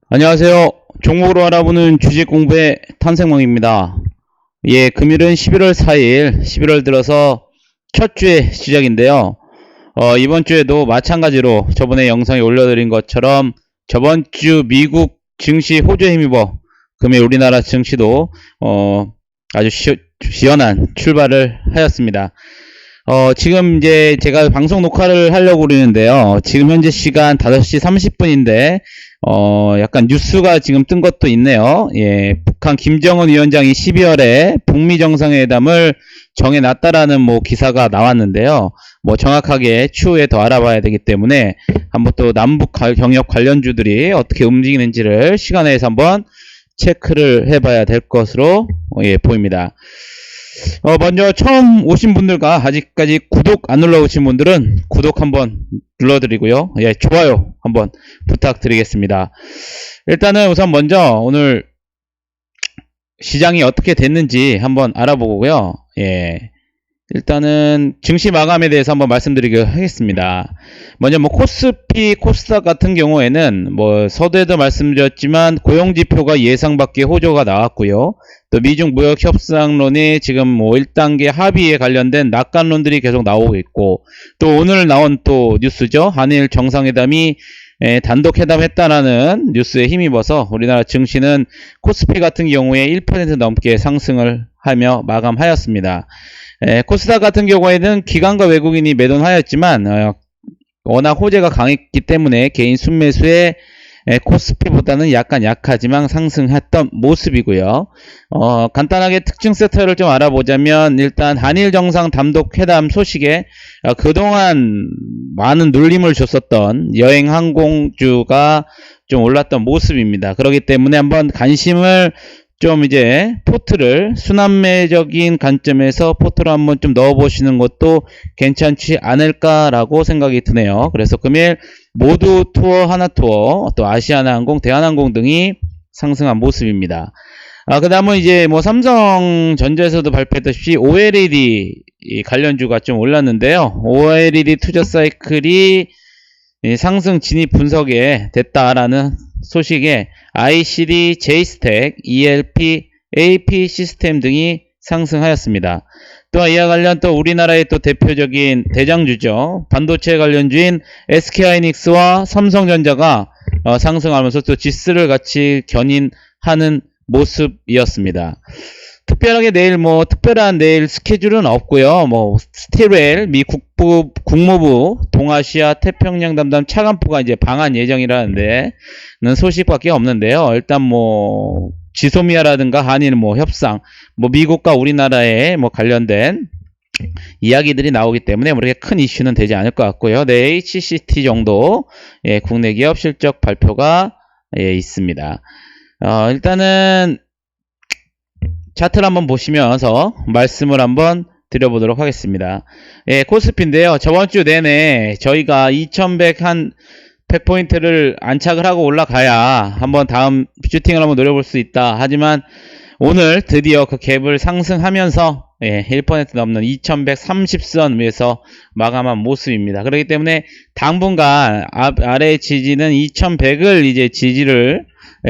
안녕하세요. 종목으로 알아보는 주식 공부의 탄생몽입니다. 예, 금일은 11월 4일, 11월 들어서 첫 주의 시작인데요. 이번 주에도 마찬가지로 저번에 영상에 올려드린 것처럼 저번 주 미국 증시 호조에 힘입어 금일 우리나라 증시도 아주 시원한 출발을 하였습니다. 지금 이제 제가 방송 녹화를 하려고 그러는데요. 지금 현재 시간 5시 30분인데, 약간 뉴스가 지금 뜬 것도 있네요. 예, 북한 김정은 위원장이 12월에 북미 정상회담을 정해놨다라는 뭐 기사가 나왔는데요. 뭐 정확하게 추후에 더 알아봐야 되기 때문에 한번 또 남북 경협 관련주들이 어떻게 움직이는지를 시간 내에서 한번 체크를 해봐야 될 것으로 보입니다. 먼저 처음 오신 분들과 아직까지 구독 안 눌러오신 분들은 구독 한번 눌러드리고요. 예, 좋아요 한번 부탁드리겠습니다. 일단은 우선 먼저 오늘 시장이 어떻게 됐는지 한번 알아보고요. 예, 일단은 증시 마감에 대해서 한번 말씀드리도록 하겠습니다. 먼저 뭐 코스피, 코스닥 같은 경우에는 뭐 서두에도 말씀드렸지만 고용지표가 예상 밖의 호조가 나왔고요. 또 미중 무역 협상론이 지금 뭐 1단계 합의에 관련된 낙관론들이 계속 나오고 있고, 또 오늘 나온 또 뉴스죠. 한일 정상회담이 단독 회담했다라는 뉴스에 힘입어서 우리나라 증시는 코스피 같은 경우에 1% 넘게 상승을 하며 마감하였습니다. 코스닥 같은 경우에는 기관과 외국인이 매도하였지만 워낙 호재가 강했기 때문에 개인 순매수에 코스피보다는 약간 약하지만 상승했던 모습이고요. 간단하게 특징 세터를 좀 알아보자면, 일단 한일 정상 단독 회담 소식에 그동안 많은 눌림을 줬었던 여행 항공주가 좀 올랐던 모습입니다. 그렇기 때문에 한번 관심을 좀 이제 포트를 순환매적인 관점에서 포트를 한번 좀 넣어보시는 것도 괜찮지 않을까라고 생각이 드네요. 그래서 금일 모두 투어, 하나투어, 또 아시아나항공, 대한항공 등이 상승한 모습입니다. 그 다음은 이제 뭐 삼성전자에서도 발표했듯이 OLED 관련주가 좀 올랐는데요. OLED 투자 사이클이 상승 진입 분석에 됐다라는 소식에 ICD, J스택, ELP, AP 시스템 등이 상승하였습니다. 또한 이와 관련 또 우리나라의 또 대표적인 대장주죠. 반도체 관련주인 SK하이닉스와 삼성전자가 상승하면서 또 지수를 같이 견인하는 모습이었습니다. 특별하게 내일 뭐 특별한 내일 스케줄은 없고요. 뭐 스틸웰 미 국무부 동아시아 태평양 담당 차관포가 이제 방한 예정이라는데는 소식밖에 없는데요. 일단 뭐 지소미아라든가 한일 뭐 협상, 뭐 미국과 우리나라의 뭐 관련된 이야기들이 나오기 때문에 그렇게 큰 이슈는 되지 않을 것 같고요. 네, HCT 정도 국내 기업 실적 발표가 있습니다. 일단은 차트를 한번 보시면서 말씀을 한번 드려보도록 하겠습니다. 예, 코스피인데요. 저번주 내내 저희가 2100 한 100포인트를 안착을 하고 올라가야 한번 다음 슈팅을 한번 노려볼 수 있다. 하지만 오늘 드디어 그 갭을 상승하면서 1% 넘는 2130선 위에서 마감한 모습입니다. 그렇기 때문에 당분간 아래 지지는 2100을 이제 지지를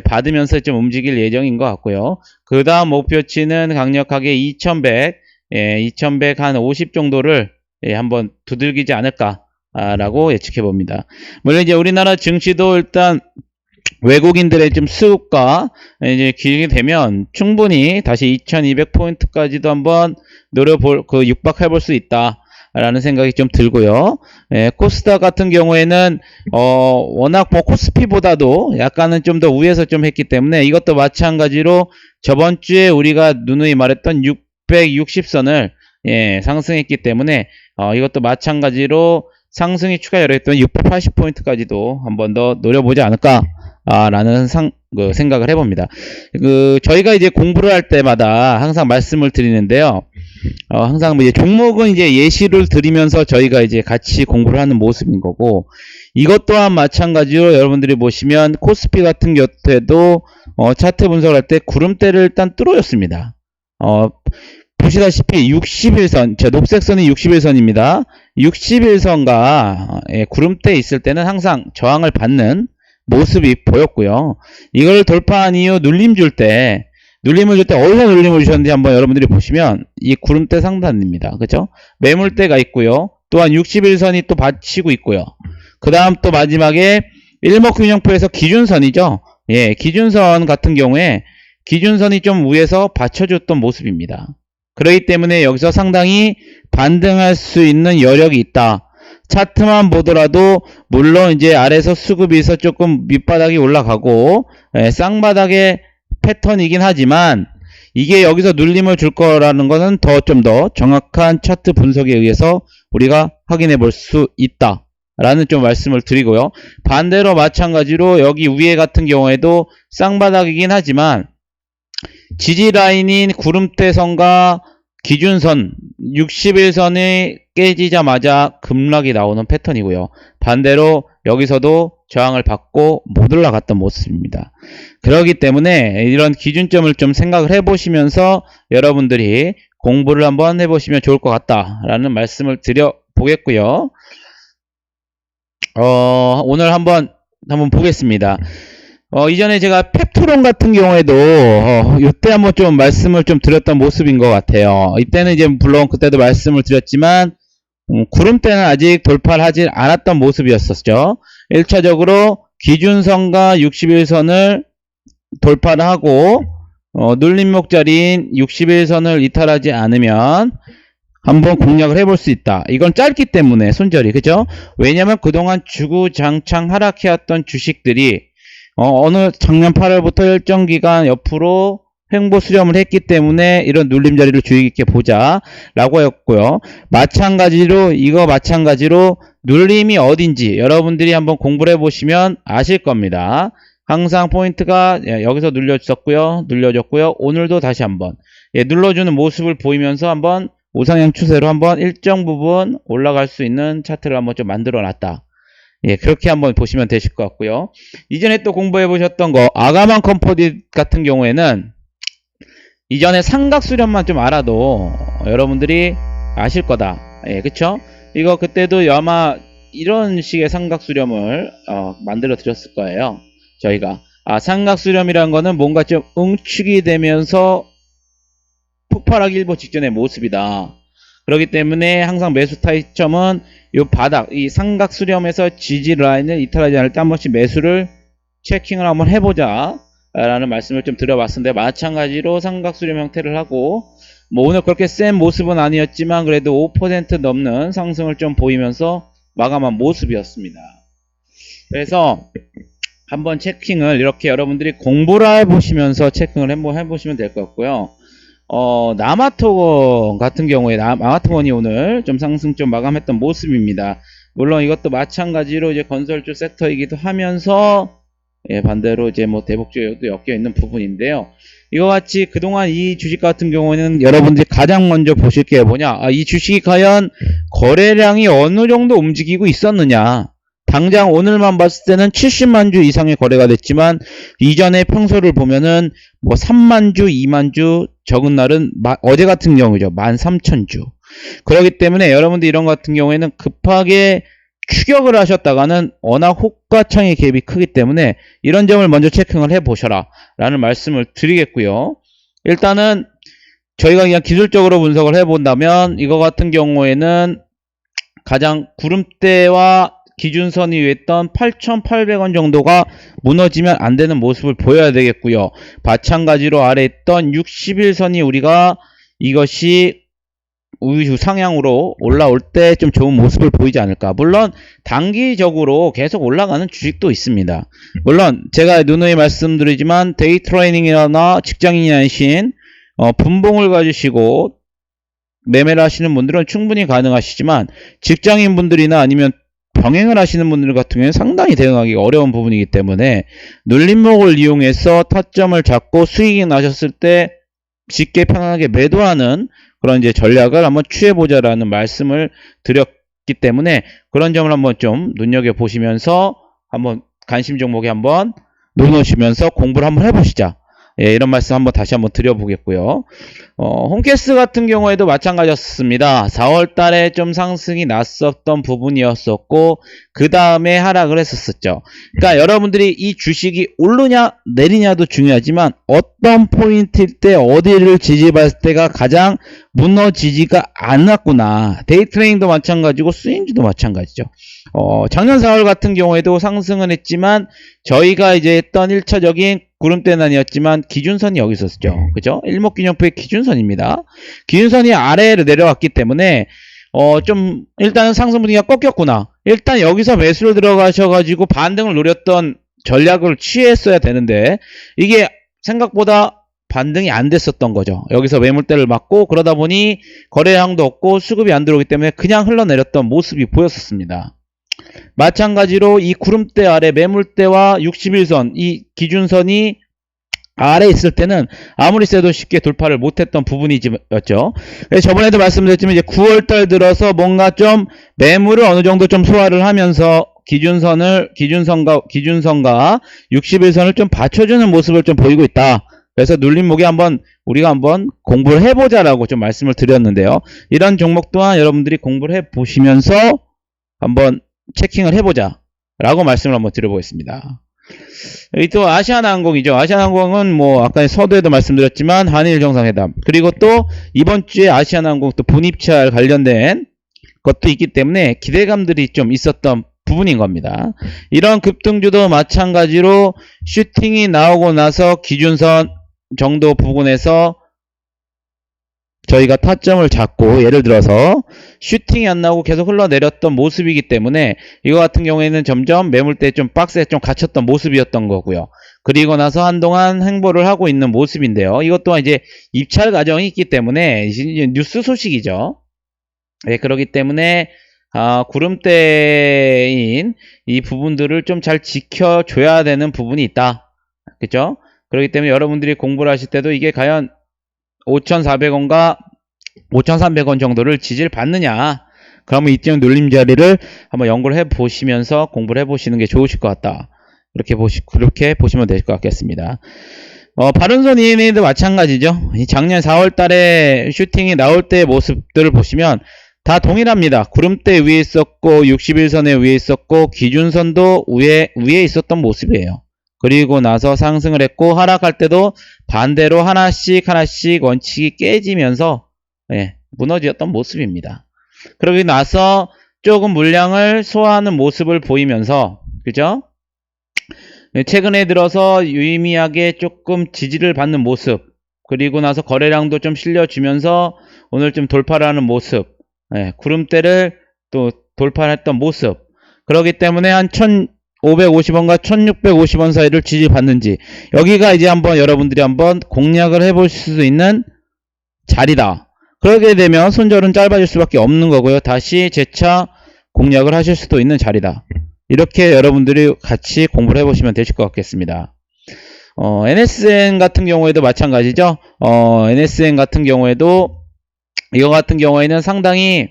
받으면서 좀 움직일 예정인 것 같고요. 그 다음 목표치는 강력하게 2100, 2100 한 50 정도를 한번 두들기지 않을까 라고 예측해 봅니다. 물론 이제 우리나라 증시도 일단 외국인들의 좀 수급과 이제 길게 되면 충분히 다시 2200포인트까지도 한번 육박해 볼 수 있다 라는 생각이 좀 들고요. 코스닥 같은 경우에는 워낙 뭐 코스피보다도 약간은 좀 더 위에서 좀 했기 때문에 이것도 마찬가지로 저번 주에 우리가 누누이 말했던 660선을 상승했기 때문에 이것도 마찬가지로 상승이 추가 열렸던 680포인트까지도 한번 더 노려보지 않을까 라는 생각을 해봅니다. 저희가 이제 공부를 할 때마다 항상 말씀을 드리는데요. 항상 이제 종목은 이제 예시를 드리면서 저희가 이제 같이 공부를 하는 모습인 거고, 이것 또한 마찬가지로 여러분들이 보시면 코스피 같은 경우에도 차트 분석을 할 때 구름대를 일단 뚫어줬습니다. 보시다시피 61선, 저 녹색선이 61선입니다. 61선과 구름대 있을 때는 항상 저항을 받는 모습이 보였고요. 이걸 돌파한 이후 눌림을 줄 때 어디서 눌림을 주셨는지 한번 여러분들이 보시면 이 구름대 상단입니다. 그죠? 매물대가 있고요. 또한 61선이 또 받치고 있고요. 그 다음 또 마지막에 일목균형표에서 기준선이죠. 예, 기준선 같은 경우에 기준선이 좀 위에서 받쳐줬던 모습입니다. 그렇기 때문에 여기서 상당히 반등할 수 있는 여력이 있다. 차트만 보더라도 물론 이제 아래에서 수급이 있어 조금 밑바닥이 올라가고 쌍바닥의 패턴이긴 하지만 이게 여기서 눌림을 줄 거라는 것은 좀 더 정확한 차트 분석에 의해서 우리가 확인해 볼 수 있다 라는 좀 말씀을 드리고요. 반대로 마찬가지로 여기 위에 같은 경우에도 쌍바닥이긴 하지만 지지라인인 구름대선과 기준선 61선이 깨지자마자 급락이 나오는 패턴이고요. 반대로 여기서도 저항을 받고 못 올라갔던 모습입니다. 그렇기 때문에 이런 기준점을 좀 생각을 해보시면서 여러분들이 공부를 한번 해보시면 좋을 것 같다라는 말씀을 드려보겠고요. 오늘 한번 보겠습니다. 이전에 제가 펩토론 같은 경우에도 이때 한번 좀 말씀을 좀 드렸던 모습인 것 같아요. 이때는 이제 물론 그때도 말씀을 드렸지만 구름대는 아직 돌파를 하지 않았던 모습이었었죠. 1차적으로 기준선과 61선을 돌파를 하고 눌림목자리인 61선을 이탈하지 않으면 한번 공략을 해볼 수 있다. 이건 짧기 때문에 손절이 그죠? 왜냐면 그동안 주구장창 하락해왔던 주식들이 어느 작년 8월부터 일정 기간 옆으로 횡보 수렴을 했기 때문에 이런 눌림 자리를 주의 깊게 보자 라고 했고요. 마찬가지로 눌림이 어딘지 여러분들이 한번 공부를 해보시면 아실 겁니다. 항상 포인트가 여기서 눌려줬고요. 오늘도 다시 한번 눌러주는 모습을 보이면서 한번 우상향 추세로 한번 일정 부분 올라갈 수 있는 차트를 한번 좀 만들어 놨다. 예, 그렇게 한번 보시면 되실 것 같고요. 이전에 또 공부해 보셨던 거 아가만 컴포짓 같은 경우에는 이전에 삼각 수렴만 좀 알아도 여러분들이 아실 거다. 예, 그쵸? 이거 그때도 아마 이런 식의 삼각 수렴을 만들어 드렸을 거예요. 저희가 삼각 수렴이라는 거는 뭔가 좀 응축이 되면서 폭발하기 일보 직전의 모습이다. 그렇기 때문에 항상 매수 타이점은 이 바닥, 이 삼각 수렴에서 지지 라인을 이탈하지 않을 때 한 번씩 매수를 체킹을 한번 해보자 라는 말씀을 좀 드려봤는데, 마찬가지로 삼각 수렴 형태를 하고 오늘 그렇게 센 모습은 아니었지만 그래도 5% 넘는 상승을 좀 보이면서 마감한 모습이었습니다. 그래서 한번 체킹을 이렇게 여러분들이 공부를 해보시면서 체킹을 한번 해보시면 될 것 같고요. 남아토건 같은 경우에 남아토건이 오늘 좀 상승 좀 마감했던 모습입니다. 물론 이것도 마찬가지로 이제 건설주 섹터이기도 하면서 반대로 이제 대복주에도 엮여 있는 부분인데요. 이와 같이 그동안 이 주식 같은 경우에는 여러분들이 가장 먼저 보실 게 뭐냐, 이 주식이 과연 거래량이 어느 정도 움직이고 있었느냐. 당장 오늘만 봤을 때는 70만 주 이상의 거래가 됐지만 이전에 평소를 보면은 3만 주, 2만 주, 적은 날은 어제 같은 경우죠. 13,000주. 그렇기 때문에 여러분들 이런 것 같은 경우에는 급하게 추격을 하셨다가는 워낙 호가창의 갭이 크기 때문에 이런 점을 먼저 체킹을 해 보셔라 라는 말씀을 드리겠고요. 일단은 저희가 그냥 기술적으로 분석을 해 본다면 이거 같은 경우에는 가장 구름대와 기준선이 위했던 8,800원 정도가 무너지면 안 되는 모습을 보여야 되겠고요. 마찬가지로 아래 있던 61선이 우리가 이것이 우유 상향으로 올라올 때 좀 좋은 모습을 보이지 않을까. 물론 단기적으로 계속 올라가는 주식도 있습니다. 물론 제가 누누이 말씀드리지만 데이 트레이닝이나 직장인이 아니신 분봉을 가지시고 매매를 하시는 분들은 충분히 가능하시지만 직장인 분들이나 아니면 병행을 하시는 분들 같은 경우는 상당히 대응하기 어려운 부분이기 때문에 눌림목을 이용해서 타점을 잡고 수익이 나셨을 때 쉽게 편안하게 매도하는 그런 이제 전략을 한번 취해보자라는 말씀을 드렸기 때문에 그런 점을 한번 좀 눈여겨보시면서 한번 관심 종목에 한번 놓으시면서 공부를 한번 해보시자 예, 이런 말씀 한번 다시 한번 드려보겠고요. 홈캐스 같은 경우에도 마찬가지였습니다. 4월 달에 좀 상승이 났었던 부분이었었고, 그 다음에 하락을 했었죠. 그러니까 여러분들이 이 주식이 오르냐, 내리냐도 중요하지만, 어떤 포인트일 때 어디를 지지받을 때가 가장 무너지지가 않았구나. 데이트레이딩도 마찬가지고, 스윙주도 마찬가지죠. 작년 4월 같은 경우에도 상승은 했지만, 저희가 이제 했던 1차적인 구름대는 아니었지만 기준선이 여기 있었죠. 그죠? 일목균형표의 기준선입니다. 기준선이 아래로 내려왔기 때문에 좀 일단은 상승 분위기가 꺾였구나. 일단 여기서 매수를 들어가셔가지고 반등을 노렸던 전략을 취했어야 되는데 이게 생각보다 반등이 안 됐었던 거죠. 여기서 매물대를 맞고 그러다 보니 거래량도 없고 수급이 안 들어오기 때문에 그냥 흘러내렸던 모습이 보였었습니다. 마찬가지로 이 구름대 아래 매물대와 61선 이 기준선이 아래 있을 때는 아무리 세도 쉽게 돌파를 못했던 부분이었죠. 저번에도 말씀드렸지만 이제 9월달 들어서 뭔가 좀 매물을 어느 정도 좀 소화를 하면서 기준선과 61선을 좀 받쳐주는 모습을 좀 보이고 있다. 그래서 눌림목에 우리가 한번 공부를 해보자라고 좀 말씀을 드렸는데요. 이런 종목 또한 여러분들이 공부를 해보시면서 한번 체킹을 해보자 라고 말씀을 한번 드려보겠습니다. 여기 또 아시아나항공이죠. 아시아나항공은 뭐 아까 서두에도 말씀드렸지만 한일 정상회담 그리고 또 이번 주에 아시아나항공 또 분입찰 관련된 것도 있기 때문에 기대감들이 좀 있었던 부분인 겁니다. 이런 급등주도 마찬가지로 슈팅이 나오고 나서 기준선 정도 부분에서 저희가 타점을 잡고 예를 들어서 슈팅이 안 나오고 계속 흘러내렸던 모습이기 때문에 이거 같은 경우에는 점점 매물대 좀 박스에 좀 갇혔던 모습이었던 거고요. 그리고 나서 한동안 행보를 하고 있는 모습인데요. 이것 또한 이제 입찰 과정이 있기 때문에 뉴스 소식이죠. 네, 그렇기 때문에 구름대인 이 부분들을 좀 잘 지켜줘야 되는 부분이 있다. 그죠? 그렇기 때문에 여러분들이 공부를 하실 때도 이게 과연 5,400원과 5,300원 정도를 지지를 받느냐 그러면 이쯤 눌림 자리를 한번 연구를 해 보시면서 공부를 해 보시는 게 좋으실 것 같다. 그렇게 보시면 될 것 같겠습니다. 바른손 ENA도 마찬가지죠. 작년 4월 달에 슈팅이 나올 때의 모습들을 보시면 다 동일합니다. 구름대 위에 있었고 61선에 위에 있었고 기준선도 위에 있었던 모습이에요. 그리고 나서 상승을 했고 하락할 때도 반대로 하나씩 원칙이 깨지면서 무너졌던 모습입니다. 그러고 나서 조금 물량을 소화하는 모습을 보이면서 그죠? 최근에 들어서 유의미하게 조금 지지를 받는 모습 그리고 나서 거래량도 좀 실려주면서 오늘 좀 돌파를 하는 모습 구름대를 또 돌파했던 모습 그렇기 때문에 한 1,550원과 1,650원 사이를 지지받는지 여기가 이제 한번 여러분들이 한번 공략을 해보실 수 있는 자리다. 그러게 되면 손절은 짧아질 수밖에 없는 거고요. 다시 재차 공략을 하실 수도 있는 자리다. 이렇게 여러분들이 같이 공부를 해보시면 되실 것 같겠습니다. NSN 같은 경우에도 마찬가지죠. NSN 같은 경우에도 이거 같은 경우에는 상당히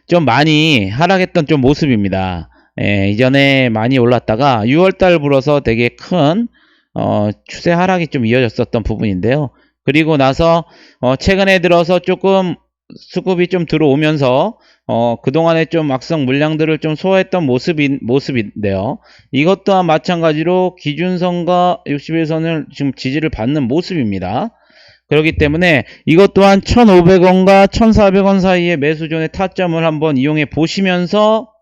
좀 많이 하락했던 좀 모습입니다. 이전에 많이 올랐다가 6월달 불어서 되게 큰 추세 하락이 좀 이어졌었던 부분인데요. 그리고 나서 최근에 들어서 조금 수급이 좀 들어오면서 그동안에 좀 악성 물량들을 좀 소화했던 모습인데요. 이것 또한 마찬가지로 기준선과 61선을 지금 지지를 받는 모습입니다. 그렇기 때문에 이것 또한 1,500원과 1,400원 사이의 매수존의 타점을 한번 이용해 보시면서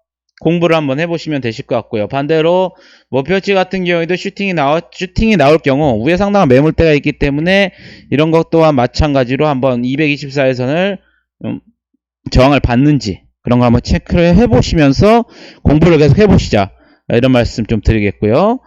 공부를 한번 해보시면 되실 것 같고요. 반대로 목표치 같은 경우에도 슈팅이 나올 경우 위에 상당한 매물대가 있기 때문에 이런 것 또한 마찬가지로 한번 224일선을 저항을 받는지 그런 거 한번 체크를 해보시면서 공부를 계속 해보시자. 이런 말씀 좀 드리겠고요.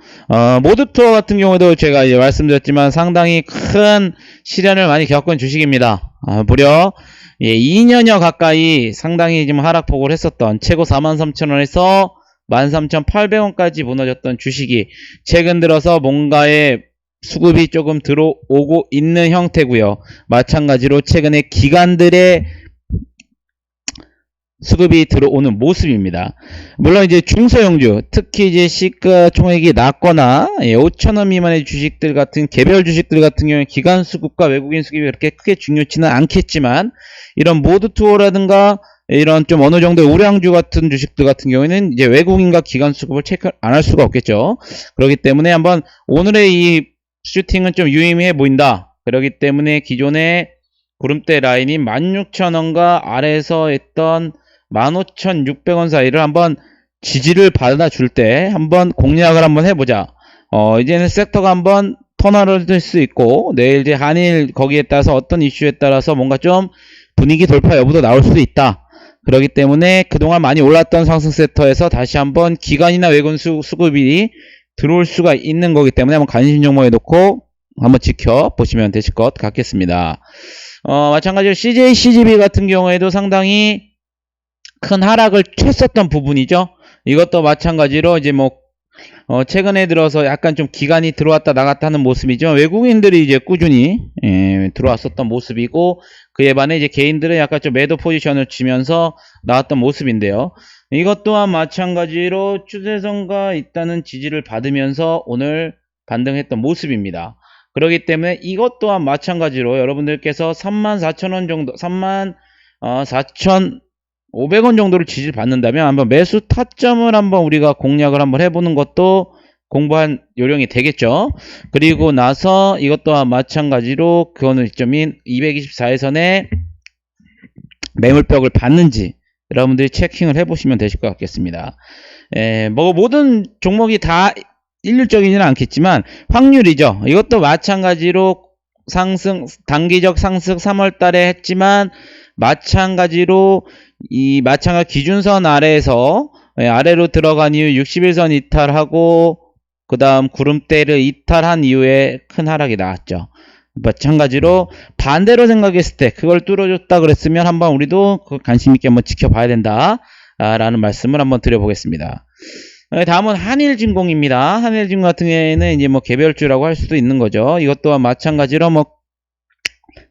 모드투어 같은 경우도 제가 이제 말씀드렸지만 상당히 큰 시련을 많이 겪은 주식입니다. 무려 2년여 가까이 상당히 지금 하락폭을 했었던 최고 43,000원에서 13,800원까지 무너졌던 주식이 최근 들어서 뭔가의 수급이 조금 들어오고 있는 형태고요. 마찬가지로 최근에 기관들의 수급이 들어오는 모습입니다. 물론 이제 중소형주, 특히 이제 시가총액이 낮거나 5천원 미만의 주식들 같은 개별 주식들 같은 경우에 기관 수급과 외국인 수급이 그렇게 크게 중요치는 않겠지만 이런 모드 투어라든가 이런 좀 어느 정도의 우량주 같은 주식들 같은 경우에는 이제 외국인과 기관 수급을 체크 안 할 수가 없겠죠. 그렇기 때문에 한번 오늘의 이 슈팅은 좀 유의미해 보인다. 그렇기 때문에 기존의 구름대 라인이 16,000원과 아래에서 했던 15,600원 사이를 한번 지지를 받아줄 때 한번 공략을 한번 해보자. 이제는 섹터가 한번 턴화를 될 수 있고 내일 이제 한일 거기에 따라서 어떤 이슈에 따라서 뭔가 좀 분위기 돌파 여부도 나올 수도 있다. 그렇기 때문에 그동안 많이 올랐던 상승 섹터에서 다시 한번 기관이나 외국인 수급이 들어올 수가 있는 거기 때문에 한번 관심 종목에 놓고 한번 지켜보시면 되실 것 같겠습니다. 마찬가지로 CJ, CGV 같은 경우에도 상당히 큰 하락을 쳤었던 부분이죠. 이것도 마찬가지로 이제 뭐 최근에 들어서 약간 좀 기간이 들어왔다 나갔다 하는 모습이죠. 외국인들이 이제 꾸준히 들어왔었던 모습이고 그에 반해 이제 개인들은 약간 좀 매도 포지션을 치면서 나왔던 모습인데요. 이것 또한 마찬가지로 추세선과 있다는 지지를 받으면서 오늘 반등했던 모습입니다. 그렇기 때문에 이것 또한 마찬가지로 여러분들께서 34,000원 정도 34,500원 정도를 지지를 받는다면 한번 매수 타점을 한번 우리가 공략을 한번 해보는 것도 공부한 요령이 되겠죠. 그리고 나서 이것 또한 마찬가지로 그 어느 시점인 224일선에 매물벽을 받는지 여러분들이 체킹을 해보시면 되실 것 같겠습니다. 뭐 모든 종목이 다 일률적이지는 않겠지만 확률이죠. 이것도 마찬가지로 상승 단기적 상승 3월 달에 했지만 마찬가지로 마찬가지 기준선 아래에서 아래로 들어간 이후 61선 이탈하고 그 다음 구름대를 이탈한 이후에 큰 하락이 나왔죠. 마찬가지로 반대로 생각했을 때 그걸 뚫어줬다 그랬으면 한번 우리도 관심 있게 한번 지켜봐야 된다 라는 말씀을 한번 드려보겠습니다. 다음은 한일진공입니다. 한일진공 같은 경우에는 이제 뭐 개별주라고 할 수도 있는 거죠. 이것 또한 마찬가지로 뭐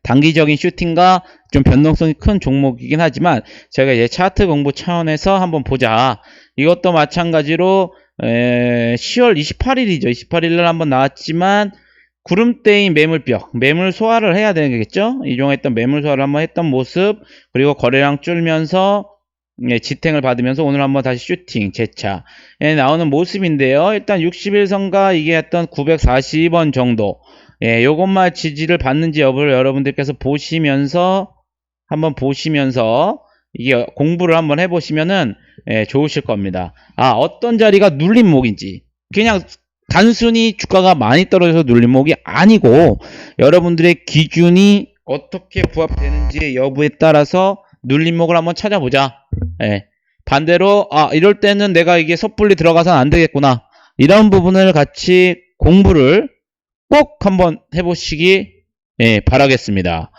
단기적인 슈팅과 좀 변동성이 큰 종목이긴 하지만 제가 이제 차트 공부 차원에서 한번 보자. 이것도 마찬가지로 10월 28일이죠. 28일날 한번 나왔지만 구름대인 매물벽, 매물 소화를 해야 되겠죠. 이종했던 매물 소화를 한번 했던 모습, 그리고 거래량 줄면서 지탱을 받으면서 오늘 한번 다시 슈팅 재차 나오는 모습인데요. 일단 61선과 이게 했던 940원 정도 요것만 지지를 받는지 여부를 여러분들께서 보시면서 한번 보시면서 이게 공부를 한번 해보시면은 좋으실 겁니다. 어떤 자리가 눌림목인지 그냥 단순히 주가가 많이 떨어져서 눌림목이 아니고 여러분들의 기준이 어떻게 부합되는지 여부에 따라서 눌림목을 한번 찾아보자. 반대로 이럴 때는 내가 이게 섣불리 들어가서는 안 되겠구나. 이런 부분을 같이 공부를 꼭 한번 해보시기 바라겠습니다.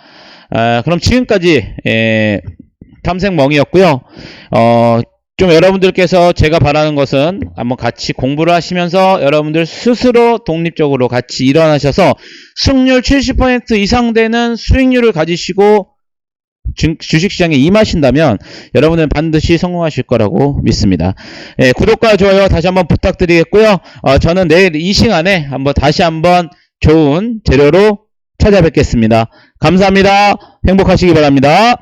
그럼 지금까지 탐색멍이었고요. 좀 여러분들께서 제가 바라는 것은 한번 같이 공부를 하시면서 여러분들 스스로 독립적으로 같이 일어나셔서 수익률 70% 이상 되는 수익률을 가지시고 주식시장에 임하신다면 여러분은 반드시 성공하실 거라고 믿습니다. 구독과 좋아요 다시 한번 부탁드리겠고요. 저는 내일 이 시간에 다시 한번 좋은 재료로 찾아뵙겠습니다. 감사합니다. 행복하시기 바랍니다.